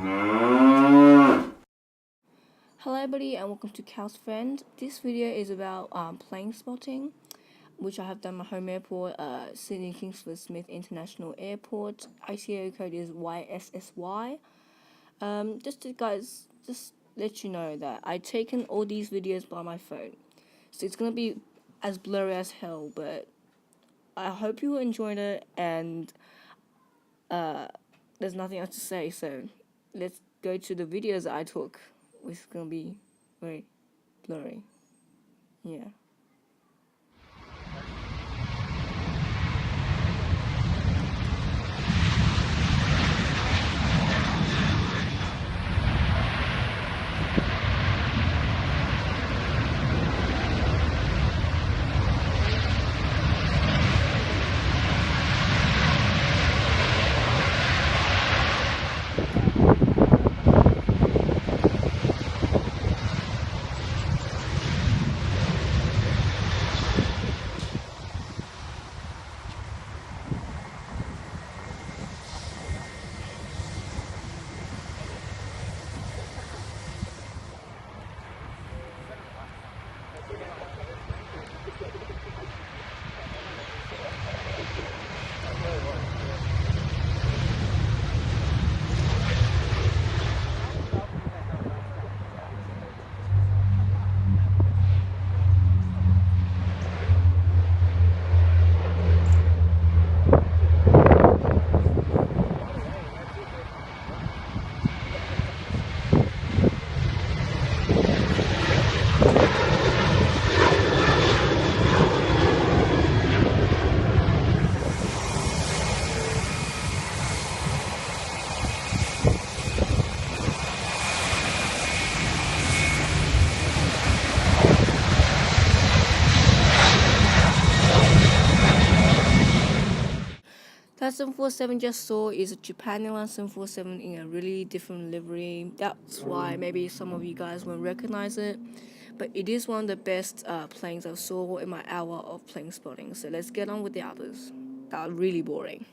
Hello everybody and welcome to Cal's Friend. This video is about plane spotting, which I have done at my home airport, Sydney Kingsford-Smith International Airport. ICAO code is YSSY. Just let you know that I've taken all these videos by my phone. So it's going to be as blurry as hell, but I hope you enjoyed it, and there's nothing else to say, so let's go to the videos that I took, which is going to be very blurry. Yeah. That 747 just saw is a Japan Airlines 747 in a really different livery. That's why maybe some of you guys won't recognize it. But it is one of the best planes I saw in my hour of plane spotting. So let's get on with the others. That are really boring.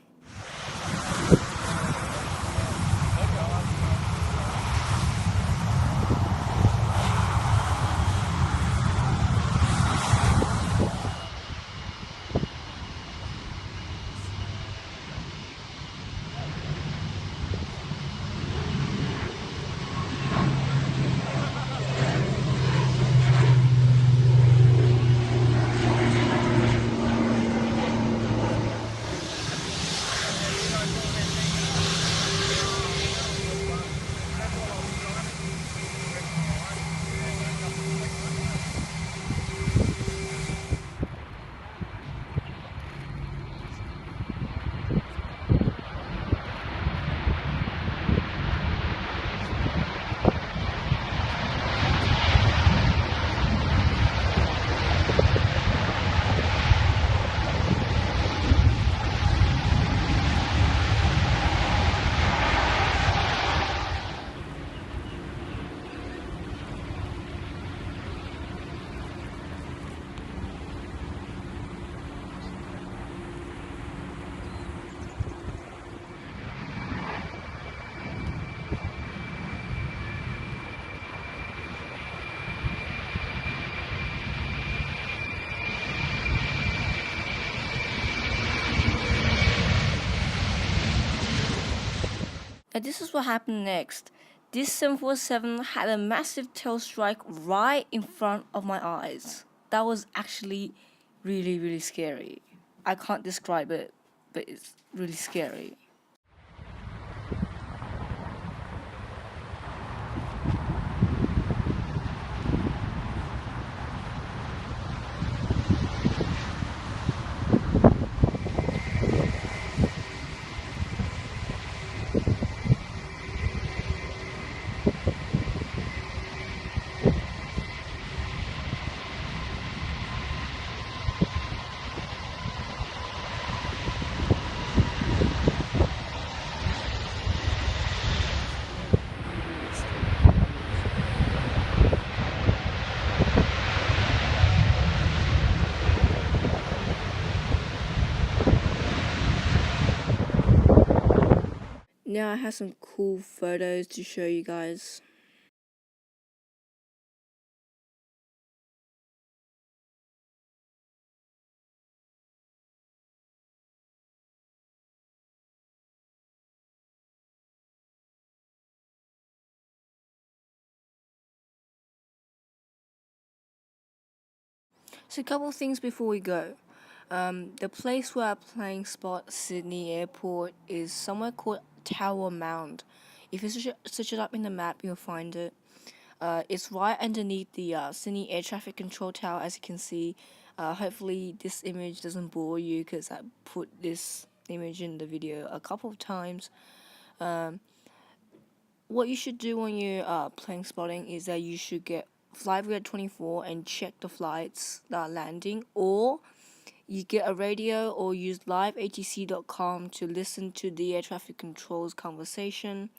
And this is what happened next. This 747 had a massive tail strike right in front of my eyes. That was actually really, really scary. I can't describe it, but it's really scary. now I have some cool photos to show you guys. So a couple of things before we go. The place where I'm playing spot, Sydney Airport, is somewhere called Tower Mound. If you search it up in the map, you'll find it. It's right underneath the Sydney Air Traffic Control Tower, as you can see. Hopefully, this image doesn't bore you because I put this image in the video a couple of times. What you should do when you're plane spotting is that you should get flight radar 24 and check the flights that are landing, or you get a radio or use liveatc.com to listen to the air traffic control's conversation.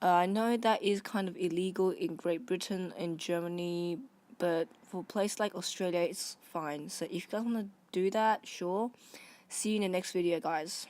I know that is kind of illegal in Great Britain and Germany, but for a place like Australia, it's fine. So if you guys want to do that, sure. See you in the next video, guys.